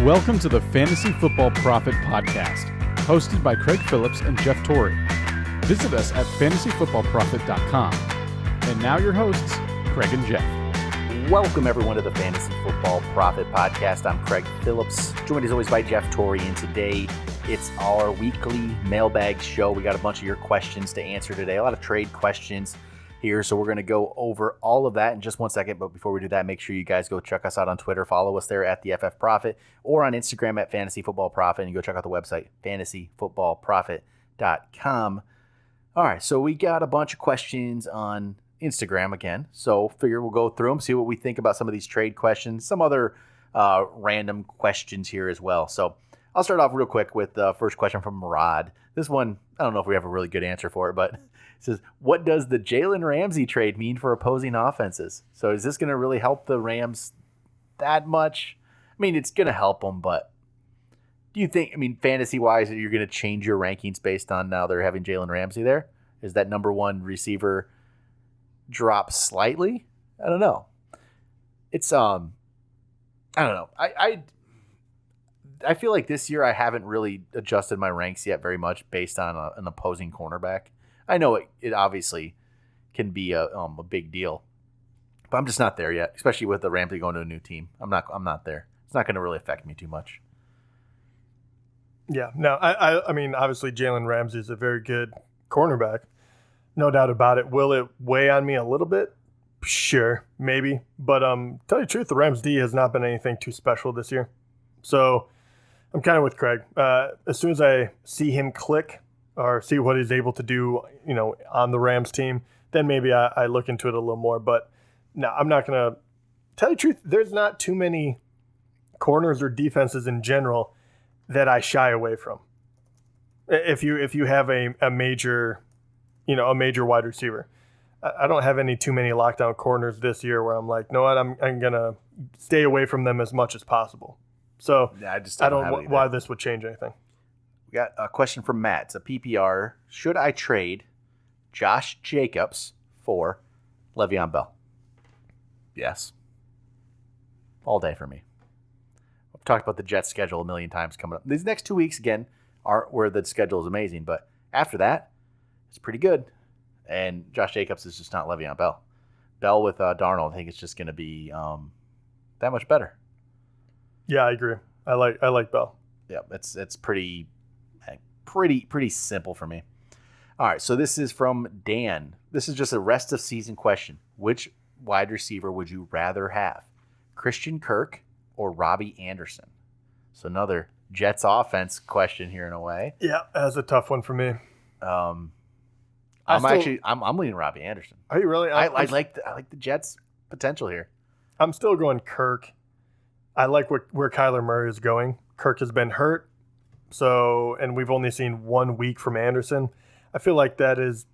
Welcome to the Fantasy Football Prophet Podcast, hosted by Craig Phillips and Jeff Torrey. Visit us at fantasyfootballprophet.com. And now your hosts, Craig and Jeff. Welcome everyone to the Fantasy Football Prophet Podcast. I'm Craig Phillips, joined as always by Jeff Torrey, and today it's our weekly Mailbag show. We got a bunch of your questions to answer today, a lot of trade questions here, so we're going to go over all of that in just 1 second. But before we do that, make sure you guys go check us out on Twitter. Follow us there at the FF Prophet, or on Instagram at Fantasy Football Prophet, and go check out the website fantasyfootballprophet.com. All right, so we got a bunch of questions on Instagram again, so figure we'll go through them, see what we think about some of these trade questions, some other random questions here as well. So I'll start off real quick with the first question from Murad. This one, I don't know if we have a really good answer for it, but it says, what does the Jalen Ramsey trade mean for opposing offenses? So is this going to really help the Rams that much? I mean, it's going to help them, but do you think, I mean, fantasy-wise, you're going to change your rankings based on now they're having Jalen Ramsey there? Is that number one receiver drop slightly? I don't know. It's, I don't know. I feel like this year I haven't really adjusted my ranks yet very much based on an opposing cornerback. I know it obviously can be a big deal, but I'm just not there yet, especially with the Ramsey going to a new team. I'm not there. It's not going to really affect me too much. Yeah, no, I mean, obviously Jalen Ramsey is a very good cornerback. No doubt about it. Will it weigh on me a little bit? Sure, maybe. But tell you the truth, the Rams D has not been anything too special this year. So I'm kind of with Craig. As soon as I see him click or see what he's able to do, on the Rams team, then maybe I look into it a little more. But no, I'm not going to tell you the truth. There's not too many corners or defenses in general that I shy away from. If you have a major, a major wide receiver, I don't have too many lockdown corners this year where I'm like, no, what, I'm going to stay away from them as much as possible. So yeah, I don't know why this would change anything. We got a question from Matt. It's a PPR. Should I trade Josh Jacobs for Le'Veon Bell? Yes. All day for me. I've talked about the Jets schedule a million times coming up. These next 2 weeks, again, aren't where the schedule is amazing. But after that, it's pretty good. And Josh Jacobs is just not Le'Veon Bell. Bell with Darnold, I think it's just going to be that much better. Yeah, I agree. I like Bell. Yeah, it's pretty simple for me. All right, so this is from Dan. This is just a rest of season question. Which wide receiver would you rather have? Christian Kirk or Robbie Anderson? So another Jets offense question here in a way. Yeah, that's a tough one for me. I'm leaning Robbie Anderson. Are you really? I like the Jets' potential here. I'm still going Kirk. I like where Kyler Murray is going. Kirk has been hurt, and we've only seen 1 week from Anderson. I feel like that is.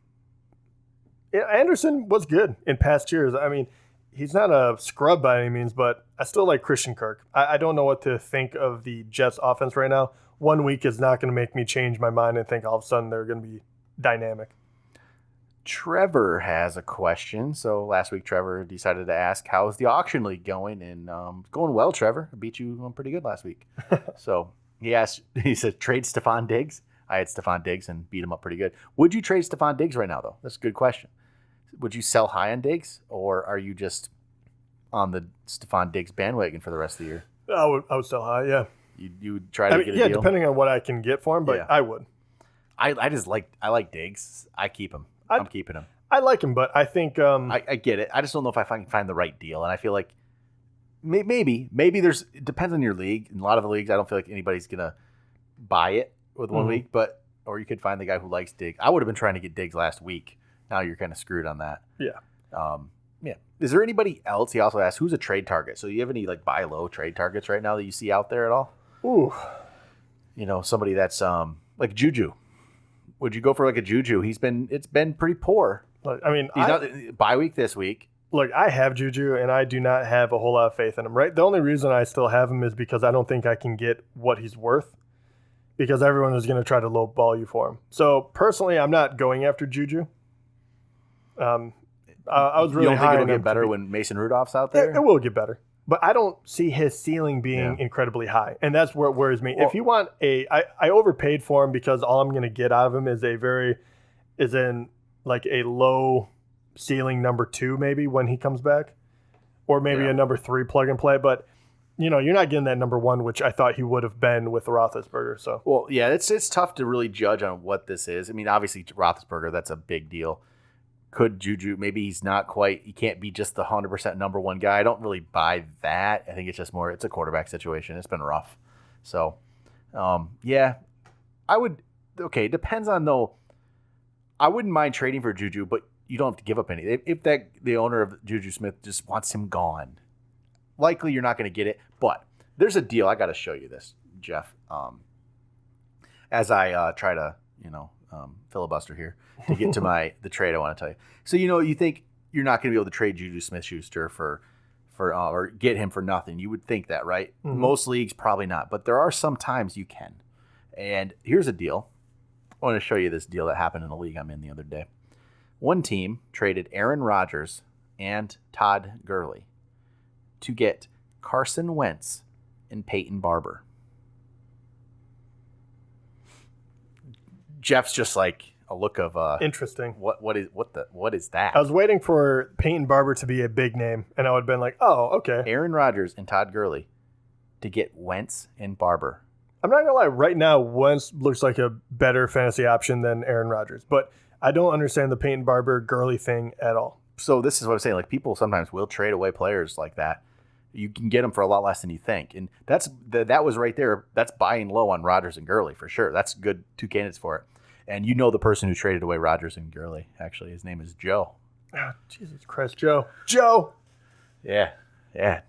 Yeah, Anderson was good in past years. I mean, he's not a scrub by any means, but I still like Christian Kirk. I don't know what to think of the Jets offense right now. 1 week is not going to make me change my mind and think all of a sudden they're going to be dynamic. Trevor has a question. So last week, Trevor decided to ask, how is the auction league going? And going well, Trevor. I beat you pretty good last week. So he said, trade Stephon Diggs. I had Stephon Diggs and beat him up pretty good. Would you trade Stephon Diggs right now, though? That's a good question. Would you sell high on Diggs, or are you just on the Stephon Diggs bandwagon for the rest of the year? I would sell high, yeah. You would try to get a deal? Yeah, depending on what I can get for him, but yeah. I would. I like Diggs. I keep him. I'm keeping him. I like him, but I think I get it. I just don't know if I can find the right deal, and I feel like maybe it depends on your league. In a lot of the leagues, I don't feel like anybody's gonna buy it with 1 week, or you could find the guy who likes Diggs. I would have been trying to get Diggs last week. Now you're kind of screwed on that. Yeah. Yeah. Is there anybody else? He also asked, who's a trade target? So do you have any buy low trade targets right now that you see out there at all? Ooh. Somebody that's like Juju. Would you go for a Juju? It's been pretty poor. Look, I mean, he's not bye week this week. Look, I have Juju, and I do not have a whole lot of faith in him, right? The only reason I still have him is because I don't think I can get what he's worth, because everyone is going to try to lowball you for him. So, personally, I'm not going after Juju. I was really high on him. You don't think it'll get better when Mason Rudolph's out there? It will get better. but I don't see his ceiling being incredibly high. And that's where it worries me. Well, if you want I overpaid for him because all I'm going to get out of him is like a low ceiling number 2 maybe when he comes back, or maybe a number 3 plug and play. But you're not getting that number 1, which I thought he would have been with Roethlisberger. So well, yeah, it's tough to really judge on what this is. I mean, obviously Roethlisberger, that's a big deal. Could Juju, maybe he's not quite, he can't be just the 100% number 1 guy. I don't really buy that. I think it's just more, it's a quarterback situation. It's been rough. So, I would, okay, depends on though. I wouldn't mind trading for Juju, but you don't have to give up any. If the owner of Juju Smith just wants him gone, likely you're not going to get it. But there's a deal. I got to show you this, Jeff, as I try to, filibuster here to get to the trade I want to tell you. So, you think you're not going to be able to trade Juju Smith-Schuster for or get him for nothing. You would think that, right? Mm-hmm. Most leagues, probably not. But there are some times you can. And here's a deal. I want to show you this deal that happened in a league I'm in the other day. One team traded Aaron Rodgers and Todd Gurley to get Carson Wentz and Peyton Barber. Jeff's just like a look of interesting. What is that? I was waiting for Peyton Barber to be a big name, and I would have been like, oh, okay. Aaron Rodgers and Todd Gurley to get Wentz and Barber. I'm not gonna lie. Right now, Wentz looks like a better fantasy option than Aaron Rodgers, but I don't understand the Peyton Barber Gurley thing at all. So this is what I'm saying. Like, people sometimes will trade away players like that. You can get them for a lot less than you think, and that was right there. That's buying low on Rodgers and Gurley for sure. That's good 2 candidates for it. And the person who traded away Rodgers and Gurley, actually, his name is Joe. Oh, Jesus Christ, Joe. Joe! Yeah. You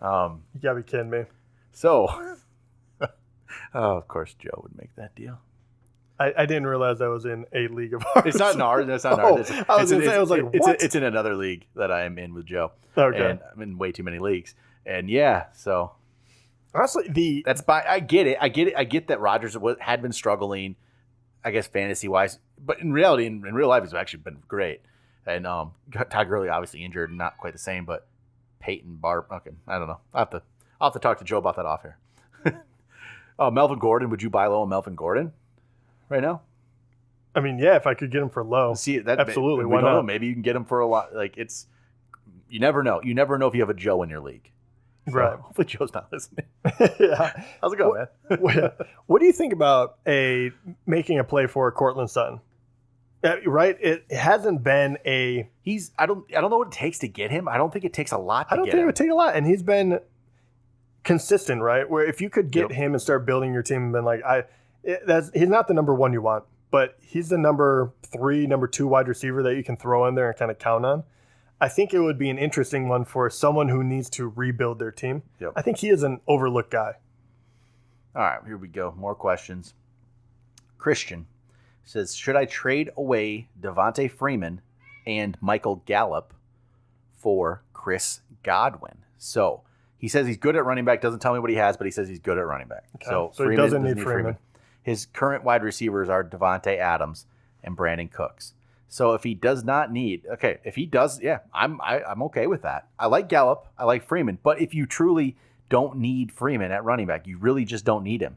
gotta be kidding me. So, of course, Joe would make that deal. I didn't realize I was in a league of ours. It's not in ours. It's not in ours. I was like, what? It's in another league that I am in with Joe. Okay. And I'm in way too many leagues. And so. Honestly, I get it. I get that Rodgers had been struggling, I guess, fantasy-wise. But in reality, in real life, he's actually been great. And Todd Gurley obviously injured, not quite the same, but Peyton Barber. Okay, I don't know. I'll have to talk to Joe about that off here. Melvin Gordon, would you buy low on Melvin Gordon right now? I mean, yeah, if I could get him for low. See, that absolutely. Why not? Maybe you can get him for a lot. Like, you never know. You never know if you have a Joe in your league. So right. Hopefully Joe's not listening. Yeah. How's it going, man? What do you think about making a play for Cortland Sutton? Right? It hasn't been a... I don't know what it takes to get him. I don't think it takes a lot to get him. I don't think it would take a lot. And he's been consistent, right? Where if you could get him and start building your team and been like, he's not the number 1 you want, but he's the number 3, number 2 wide receiver that you can throw in there and kind of count on. I think it would be an interesting one for someone who needs to rebuild their team. Yep. I think he is an overlooked guy. All right, here we go. More questions. Christian says, should I trade away Devontae Freeman and Michael Gallup for Chris Godwin? So he says he's good at running back. Doesn't tell me what he has, but he says he's good at running back. Okay. So he doesn't need Freeman. His current wide receivers are Devontae Adams and Brandon Cooks. So if he does not need, if he does, I'm okay with that. I like Gallup, I like Freeman, but if you truly don't need Freeman at running back, you really just don't need him.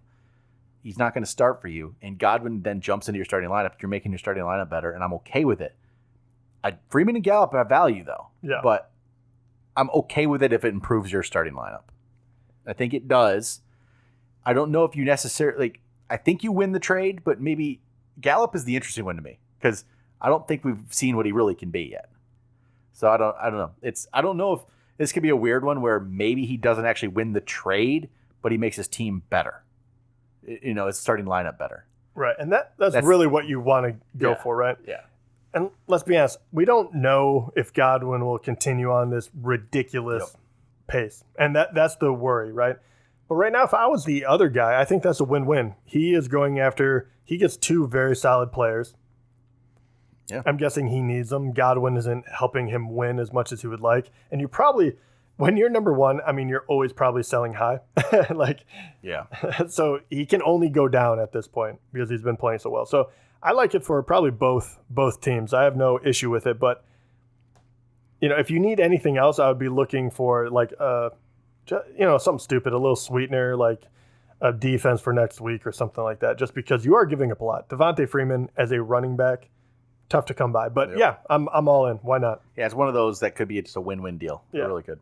He's not going to start for you, and Godwin then jumps into your starting lineup. You're making your starting lineup better, and I'm okay with it. Freeman and Gallup have value though, but I'm okay with it if it improves your starting lineup. I think it does. I don't know if you necessarily I think you win the trade, but maybe Gallup is the interesting one to me because I don't think we've seen what he really can be yet. So I don't know. I don't know if this could be a weird one where maybe he doesn't actually win the trade, but he makes his team better. His starting lineup better. Right. And that's really what you want to go for, right? Yeah. And let's be honest, we don't know if Godwin will continue on this ridiculous pace. And that's the worry, right? But right now, if I was the other guy, I think that's a win-win. He gets 2 very solid players. Yeah. I'm guessing he needs them. Godwin isn't helping him win as much as he would like. And you probably, when you're number 1, I mean, you're always probably selling high. So he can only go down at this point because he's been playing so well. So I like it for probably both teams. I have no issue with it, but if you need anything else, I would be looking for like something stupid, a little sweetener, like a defense for next week or something like that, just because you are giving up a lot. Devontae Freeman as a running back, tough to come by. But yeah, I'm all in. Why not? Yeah, it's one of those that could be just a win-win deal. Yeah. Really good.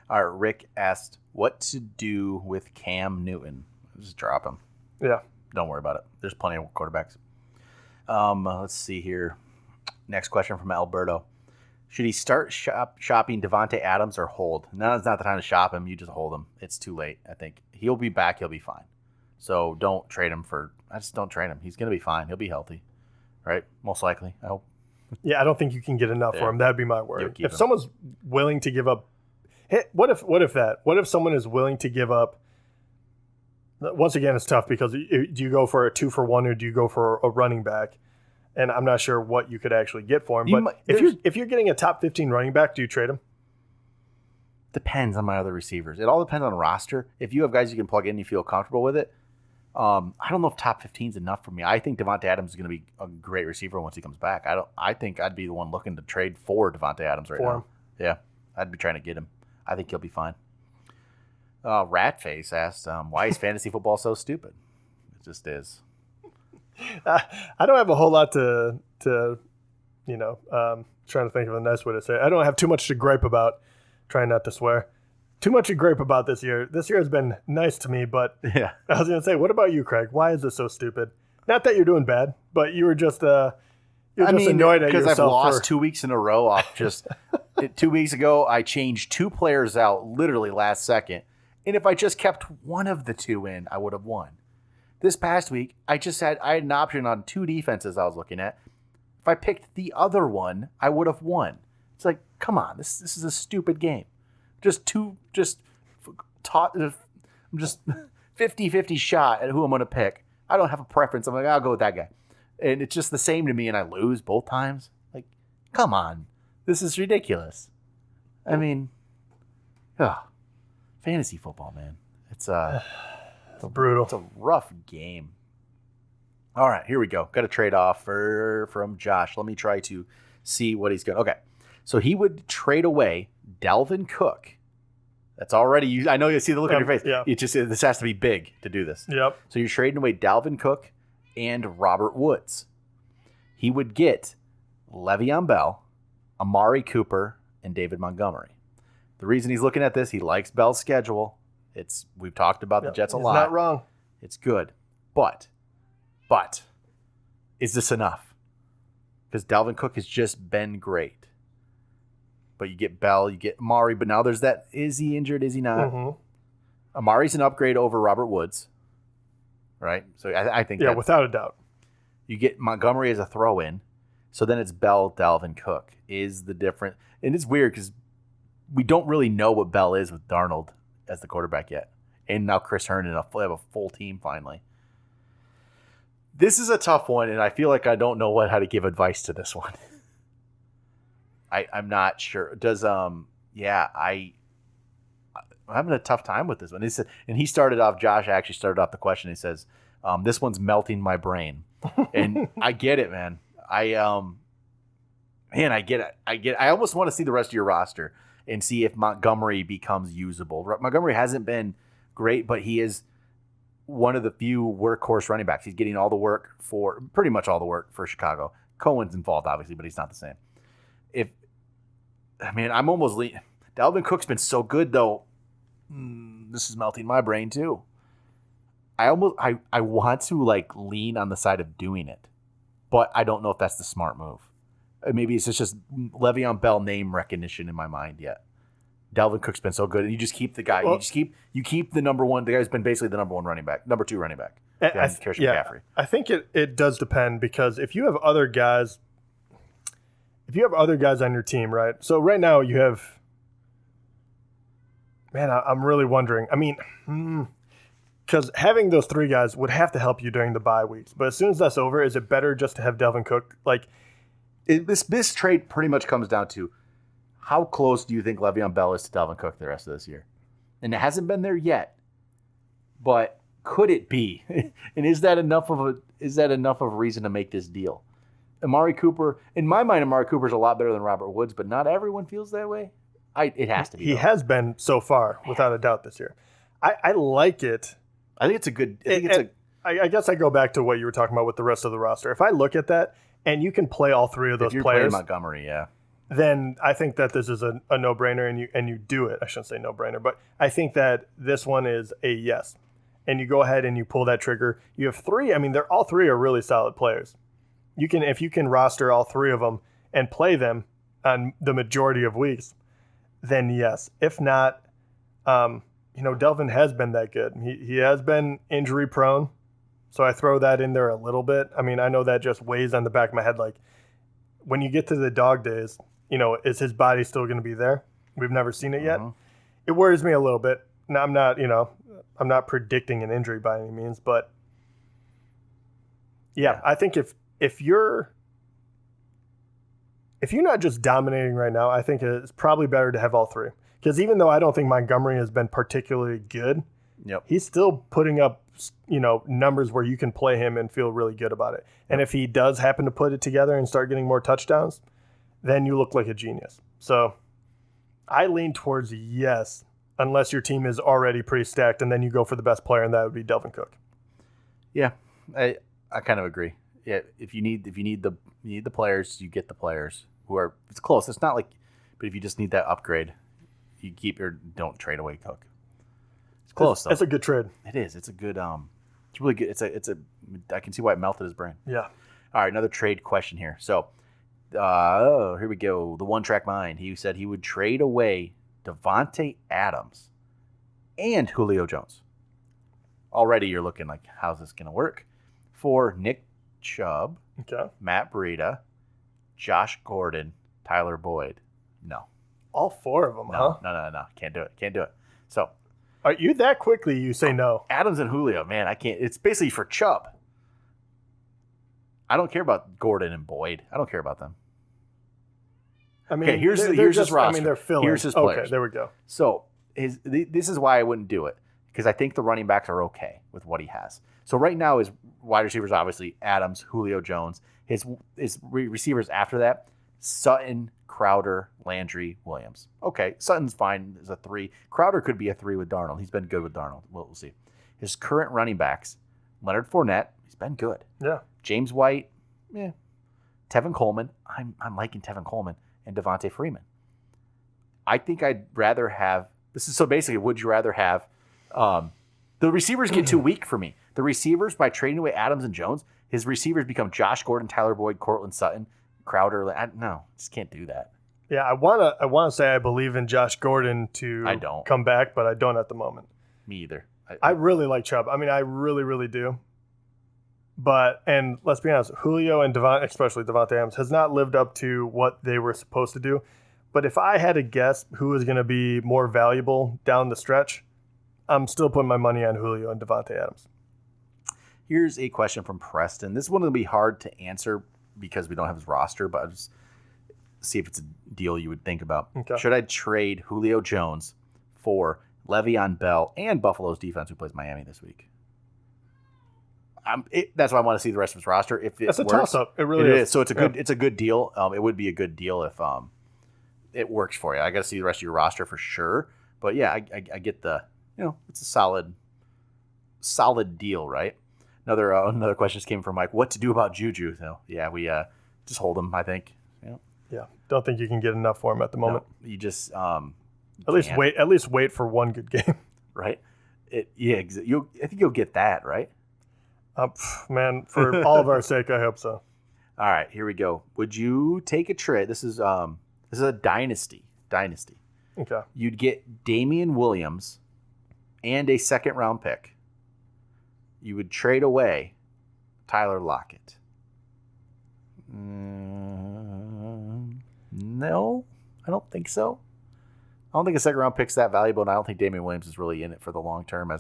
All right, Rick asked what to do with Cam Newton. Just drop him. Yeah. Don't worry about it. There's plenty of quarterbacks. Let's see here. Next question from Alberto. Should he start shopping Devontae Adams or hold? Now is not the time to shop him. You just hold him. It's too late, I think. He'll be back. He'll be fine. So don't trade him I just don't trade him. He's going to be fine. He'll be healthy, right? Most likely, I hope. Yeah, I don't think you can get enough for him. That'd be my word. If him. Someone's willing to give up, what if someone is willing to give up? Once again, it's tough because do you go for a 2-for-1 or do you go for a running back? And I'm not sure what you could actually get for him. But if you're getting a top 15 running back, do you trade him? Depends on my other receivers. It all depends on roster. If you have guys you can plug in and you feel comfortable with it, I don't know if top 15 is enough for me. I think Devontae Adams is going to be a great receiver once he comes back. I think I'd be the one looking to trade for Devontae Adams right now. Yeah, I'd be trying to get him. I think he'll be fine. Ratface asked, why is fantasy football so stupid? It just is. I don't have a whole lot to trying to think of a nice way to say it. I don't have too much to gripe about, trying not to swear. Too much to gripe about this year. This year has been nice to me, but yeah. I was going to say, what about you, Craig? Why is this so stupid? Not that you're doing bad, but you were just annoyed at yourself. Because I've lost 2 weeks in a row off just 2 weeks ago, I changed 2 players out literally last second. And if I just kept one of the 2 in, I would have won. This past week, I had an option on 2 defenses I was looking at. If I picked the other one, I would have won. It's like, come on, this is a stupid game. I'm just 50-50 shot at who I'm going to pick. I don't have a preference. I'm like, I'll go with that guy. And it's just the same to me, and I lose both times. Like, come on. This is ridiculous. I mean, fantasy football, man. It's brutal. It's a rough game. All right, here we go. Got a trade offer from Josh. Let me try to see what he's going to. Okay, so he would trade away Dalvin Cook. That's already, I know you see the look on your face. Yeah. This has to be big to do this. Yep. So you're trading away Dalvin Cook and Robert Woods. He would get Le'Veon Bell, Amari Cooper, and David Montgomery. The reason he's looking at this, he likes Bell's schedule. We've talked about the Jets a lot. Not wrong. It's good. But is this enough? Because Dalvin Cook has just been great. But you get Bell, you get Amari, but now there's that, is he injured, is he not? Mm-hmm. Amari's an upgrade over Robert Woods, right? So I think without a doubt. You get Montgomery as a throw-in, so then it's Bell, Dalvin Cook is the difference. And it's weird because we don't really know what Bell is with Darnold as the quarterback yet. And now Chris Herndon have a full team finally. This is a tough one, and I feel like I don't know how to give advice to this one. I'm not sure. I'm having a tough time with this one. Josh actually started off the question. He says, this one's melting my brain. And I get it, man. I get it. I almost want to see the rest of your roster and see if Montgomery becomes usable. Montgomery hasn't been great, but he is one of the few workhorse running backs. He's getting pretty much all the work for Chicago. Cohen's involved, obviously, but he's not the same. I'm almost leaning. Dalvin Cook's been so good, though. This is melting my brain, too. I want to lean on the side of doing it, but I don't know if that's the smart move. Maybe it's just Le'Veon Bell name recognition in my mind yet. Dalvin Cook's been so good, and you just keep the guy. Well, you keep the number one. The guy's been basically the number 2 running back. McCaffrey. I think it does depend, because if you have other guys on your team, right? So right now you have, man, I'm really wondering. I mean, because having those 3 guys would have to help you during the bye weeks. But as soon as that's over, is it better just to have Dalvin Cook? This trade pretty much comes down to how close do you think Le'Veon Bell is to Dalvin Cook the rest of this year? And it hasn't been there yet. But could it be? And is that enough of a reason to make this deal? Amari Cooper, in my mind, Amari Cooper's a lot better than Robert Woods, but not everyone feels that way. It has to be. He has been so far, without a doubt, this year. I like it. I think it's a good. I guess I go back to what you were talking about with the rest of the roster. If I look at that and you can play all three of those if you're players, playing Montgomery, yeah, then I think that this is a no-brainer, and you do it. I shouldn't say no-brainer, but I think that this one is a yes. And you go ahead and you pull that trigger. You have three. I mean, they're all three are really solid players. If you can roster all three of them and play them on the majority of weeks, then yes. If not, Delvin has been that good. He has been injury prone, so I throw that in there a little bit. I mean, I know that just weighs on the back of my head. Like when you get to the dog days, is his body still going to be there? We've never seen it yet. It worries me a little bit. Now I'm not predicting an injury by any means, but yeah. I think if you're not just dominating right now, I think it's probably better to have all three. Because even though I don't think Montgomery has been particularly good, he's still putting up, numbers where you can play him and feel really good about it. And if he does happen to put it together and start getting more touchdowns, then you look like a genius. So I lean towards yes, unless your team is already pretty stacked, and then you go for the best player, and that would be Delvin Cook. Yeah, I kind of agree. Yeah, if you need the players, you get the players who are. It's close. It's not like, but if you just need that upgrade, you keep your don't trade away Cook. It's close. It's a good trade. It is. It's a good. It's really good. It's a. I can see why it melted his brain. Yeah. All right, another trade question here. So, here we go. The one track mind. He said he would trade away Davante Adams and Julio Jones. Already, you're looking like, how's this going to work? For Nick Chubb, Matt Breida, Josh Gordon, Tyler Boyd. No. All four of them, No. Can't do it. So. Are you that quickly you say no? Adams and Julio, man, I can't. It's basically for Chubb. I don't care about Gordon and Boyd. I don't care about them. I mean, here's his roster. I mean, they're filling. Here's his players. Okay, there we go. So this is why I wouldn't do it, because I think the running backs are okay with what he has. So right now his wide receivers obviously Adams, Julio Jones. His receivers after that, Sutton, Crowder, Landry, Williams. Okay, Sutton's fine as a 3. Crowder could be a 3 with Darnold. He's been good with Darnold. We'll see. His current running backs, Leonard Fournette, he's been good. Yeah. James White, Tevin Coleman, I'm liking Tevin Coleman, and Devontae Freeman. I think I'd rather have, this is so basically, would you rather have, the receivers get too weak for me. The receivers, by trading away Adams and Jones, his receivers become Josh Gordon, Tyler Boyd, Cortland Sutton, Crowder. No, just can't do that. Yeah, I wanna say I believe in Josh Gordon to come back, but I don't at the moment. Me either. I really like Chubb. I mean, I really, really do. But, and let's be honest, Julio and especially Davante Adams, has not lived up to what they were supposed to do. But if I had to guess who is going to be more valuable down the stretch, I'm still putting my money on Julio and Davante Adams. Here's a question from Preston. This one will be hard to answer because we don't have his roster, but I'll just see if it's a deal you would think about. Okay. Should I trade Julio Jones for Le'Veon Bell and Buffalo's defense, who plays Miami this week? That's why I want to see the rest of his roster. If it That's works, a toss-up. It really is. So it's a good deal. It would be a good deal if it works for you. I got to see the rest of your roster for sure. But yeah, I get the, it's a solid deal, right? Another question just came from Mike. What to do about Juju? So yeah, we just hold him, I think. Yeah, don't think you can get enough for him at the moment. No, you just at least wait for one good game. Right? I think you'll get that, right? Man, for all of our sake, I hope so. All right, here we go. Would you take a trade? This is a dynasty. Okay. You'd get Damian Williams and a second-round pick. You would trade away Tyler Lockett. No, I don't think so. I don't think a second-round pick's that valuable, and I don't think Damian Williams is really in it for the long term.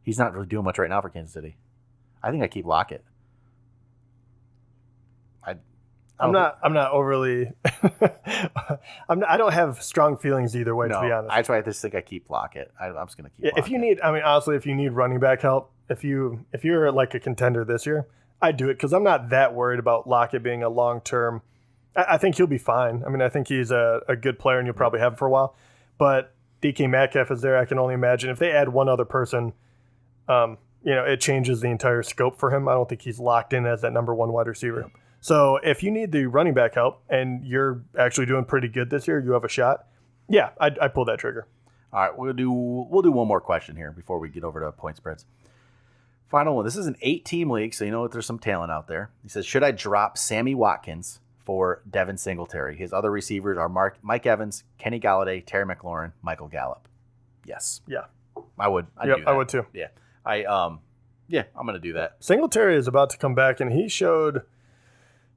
He's not really doing much right now for Kansas City. I think I keep Lockett. I'm not overly. I don't have strong feelings either way, to be honest. That's why I just think I keep Lockett. I'm just going to keep Lockett. If you need, honestly, if you need running back help, if you're like a contender this year, I'd do it because I'm not that worried about Lockett being a long-term. I think he'll be fine. I mean, I think he's a good player, and you'll probably have him for a while. But DK Metcalf is there. I can only imagine if they add one other person, it changes the entire scope for him. I don't think he's locked in as that number one wide receiver. Yep. So if you need the running back help and you're actually doing pretty good this year, you have a shot. Yeah, I'd pull that trigger. All right, we'll do one more question here before we get over to point spreads. Final one. This is an 8-team league, so you know that there's some talent out there. He says, should I drop Sammy Watkins for Devin Singletary? His other receivers are Mike Evans, Kenny Galladay, Terry McLaurin, Michael Gallup. Yes. Yeah. I would. I'd do that. I would too. Yeah. I'm going to do that. Singletary is about to come back, and he showed.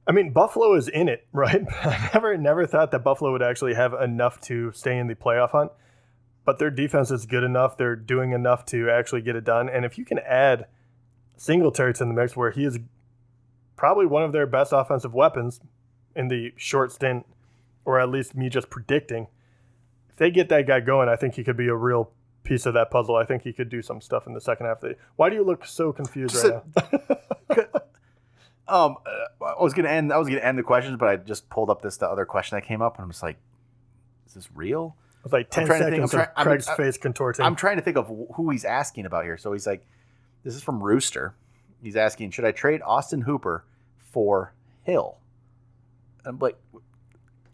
I mean, Buffalo is in it, right? I never thought that Buffalo would actually have enough to stay in the playoff hunt, but their defense is good enough. They're doing enough to actually get it done. And if you can add Singletary to the mix, where he is probably one of their best offensive weapons in the short stint, or at least me just predicting, if they get that guy going, I think he could be a real piece of that puzzle. I think he could do some stuff in the second half of the. Why do you look so confused right now? I was gonna end the questions, but I just pulled up the other question that came up, and I'm just like, is this real? It was like 10 seconds of Craig's face contorting. I'm trying to think of who he's asking about here. So he's like, this is from Rooster. He's asking, should I trade Austin Hooper for Hill? I'm like,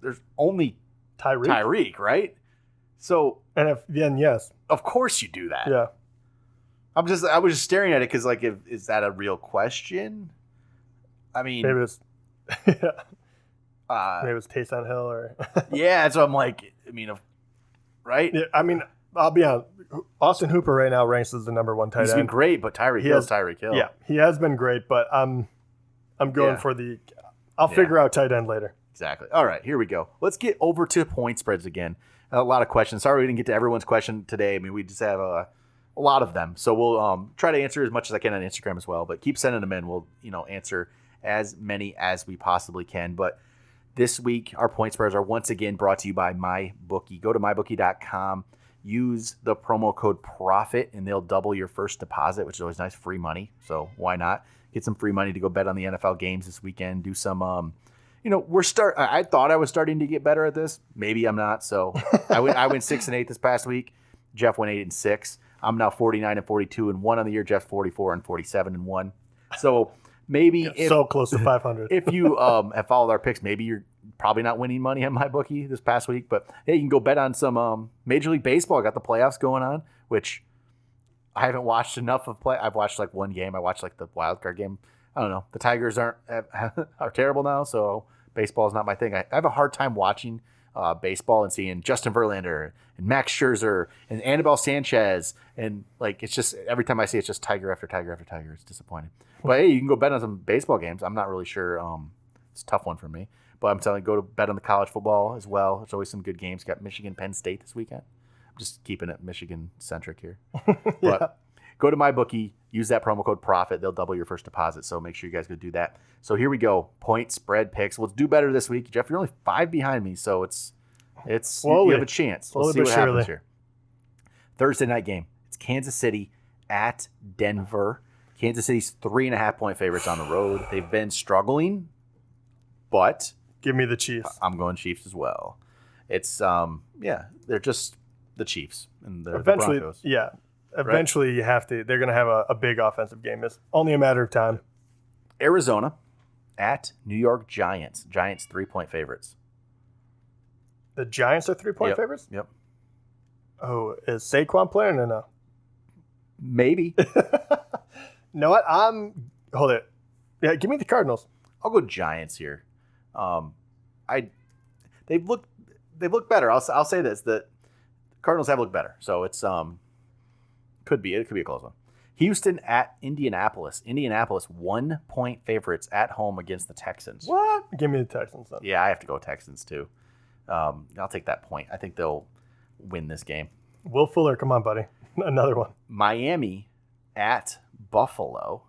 there's only Tyreek, right? So, and then yes, of course you do that. Yeah. I was just staring at it because like, is that a real question? I mean, maybe it's maybe it was Taysom Hill or yeah. So I'm like, right? Yeah, I mean, I'll be honest. Austin Hooper right now ranks as the number one tight end. He's been great, but Tyreek Hill. Yeah, he has been great, but I'm going for the. I'll figure out tight end later. Exactly. All right, here we go. Let's get over to point spreads again. A lot of questions. Sorry we didn't get to everyone's question today. I mean, we just have a lot of them, so we'll try to answer as much as I can on Instagram as well. But keep sending them in. We'll answer as many as we possibly can. But this week, our point spreads are once again brought to you by MyBookie. Go to mybookie.com. Use the promo code PROFIT, and they'll double your first deposit, which is always nice. Free money. So why not? Get some free money to go bet on the NFL games this weekend. Do some, I thought I was starting to get better at this. Maybe I'm not. So I went 6-8 this past week. Jeff went 8-6. I'm now 49-42-1 on the year. Jeff's 44-47-1. So maybe so close to 500. If you have followed our picks, maybe you're probably not winning money on MyBookie this past week. But hey, you can go bet on some Major League Baseball. I got the playoffs going on, which I haven't watched enough of play. I've watched like one game. I watched like the wild card game. I don't know. The Tigers are terrible now, so baseball is not my thing. I have a hard time watching baseball and seeing Justin Verlander and Max Scherzer and Anibal Sanchez, and like it's just every time I see it's just Tiger after Tiger after Tiger. It's disappointing. But hey, you can go bet on some baseball games. I'm not really sure. It's a tough one for me, but I'm telling you, go to bet on the college football as well. There's always some good games. Got Michigan, Penn State this weekend. I'm just keeping it Michigan centric here. But go to MyBookie. Use that promo code PROFIT. They'll double your first deposit. So make sure you guys go do that. So here we go. Point spread picks. Let's do better this week. Jeff, you're only 5 behind me, so it's you have a chance. Let's see what happens here. Thursday night game. It's Kansas City at Denver. Kansas City's 3.5-point favorites on the road. They've been struggling, but give me the Chiefs. I'm going Chiefs as well. It's they're just the Chiefs and the Broncos. Yeah. Eventually, you have to. They're going to have a big offensive game. It's only a matter of time. Arizona at New York Giants. Giants 3-point favorites. The Giants are 3-point favorites? Yep. Oh, is Saquon playing or no? Maybe. No, what? Hold it. Yeah, give me the Cardinals. I'll go Giants here. They've looked better. I'll say this: the Cardinals have looked better. So it's could be a close one. Houston at Indianapolis. Indianapolis 1-point favorites at home against the Texans. What? Give me the Texans then. Yeah, I have to go Texans too. I'll take that point. I think they'll win this game. Will Fuller, come on, buddy. Another one. Miami at Buffalo.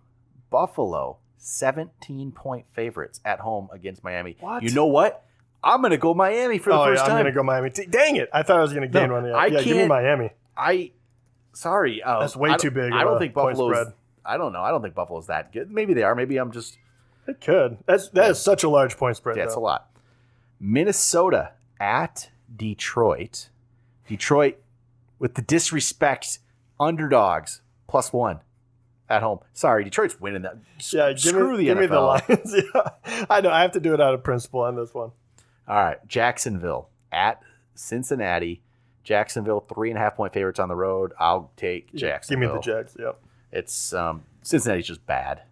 Buffalo 17-point favorites at home against Miami. What? You know what? I'm going to go Miami for the first time. I'm going to go Miami. Dang it. I thought I was going to gain one. Yeah, give me Miami. Sorry. That's way too big. I don't think Buffalo's I don't know. I don't think Buffalo's that good. Maybe they are. Maybe I'm just. It could. That is such a large point spread. Yeah, it's a lot. Minnesota at Detroit. Detroit with the disrespect underdogs +1 at home. Sorry, Detroit's winning that. Yeah, Screw the give NFL. me the Lions. Yeah, I know. I have to do it out of principle on this one. All right, Jacksonville at Cincinnati. Jacksonville 3.5 point favorites on the road. I'll take Jacksonville. Give me the Jags. Yep. It's Cincinnati's just bad.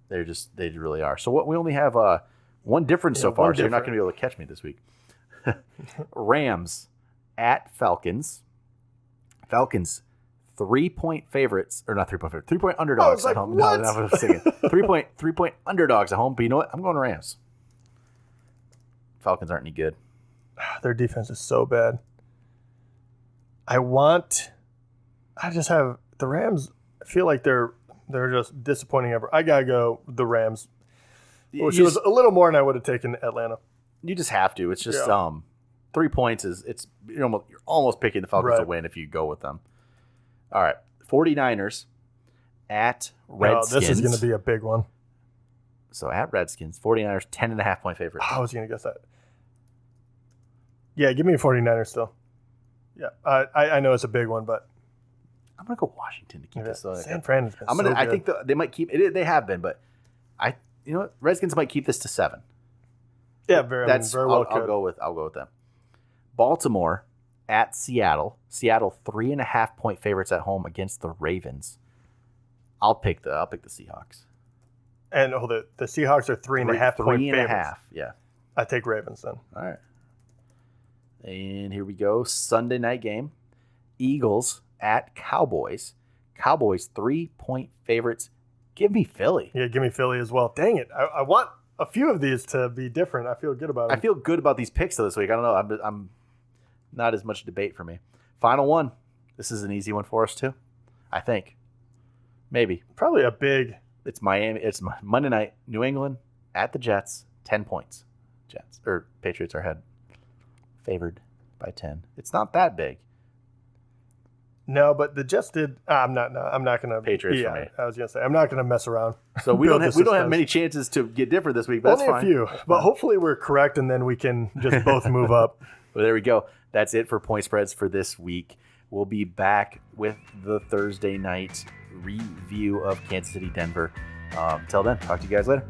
They really are. So we only have one difference so far. So you're not going to be able to catch me this week. Rams at Falcons. Falcons 3-point favorites, or not 3-point favorites, 3-point underdogs at home. What? No, I was thinking 3-point underdogs at home. But you know what? I'm going Rams. Falcons aren't any good. Their defense is so bad. I just have the Rams. I feel like they're just disappointing ever. I gotta go the Rams, which was a little more than I would have taken Atlanta. You just have to. It's just 3 points is you're almost picking the Falcons to win if you go with them. All right, 49ers at Redskins. Oh, this is going to be a big one. So at Redskins, 49ers 10.5 point favorites. I was going to guess that. Yeah, give me 49ers still. Yeah, I know it's a big one, but I'm gonna go Washington to keep this. San Fran has been so good. I think they might keep it. They have been, but you know what? Redskins might keep this to 7. Yeah, very well. I'll go with them. Baltimore at Seattle. Seattle 3.5 point favorites at home against the Ravens. I'll pick the Seahawks. And the Seahawks are 3.5 point favorites. 3.5. Yeah. I take Ravens then. All right. And here we go. Sunday night game. Eagles at Cowboys. Cowboys 3-point favorites. Give me Philly. Yeah, give me Philly as well. Dang it. I want a few of these to be different. I feel good about them. I feel good about these picks this week. I don't know. I'm not as much debate for me. Final one. This is an easy one for us too. I think. Maybe. Probably a big. It's Miami. It's Monday night. New England at the Jets. 10 points. Patriots are ahead. Favored by 10. It's not that big. No, but the Jets did. I'm not going to. Patriots for me. I was going to say I'm not going to mess around. So we don't have many chances to get different this week. But Only that's fine. a few, but hopefully we're correct, and then we can just both move up. Well, there we go. That's it for point spreads for this week. We'll be back with the Thursday night review of Kansas City, Denver. Until then, talk to you guys later.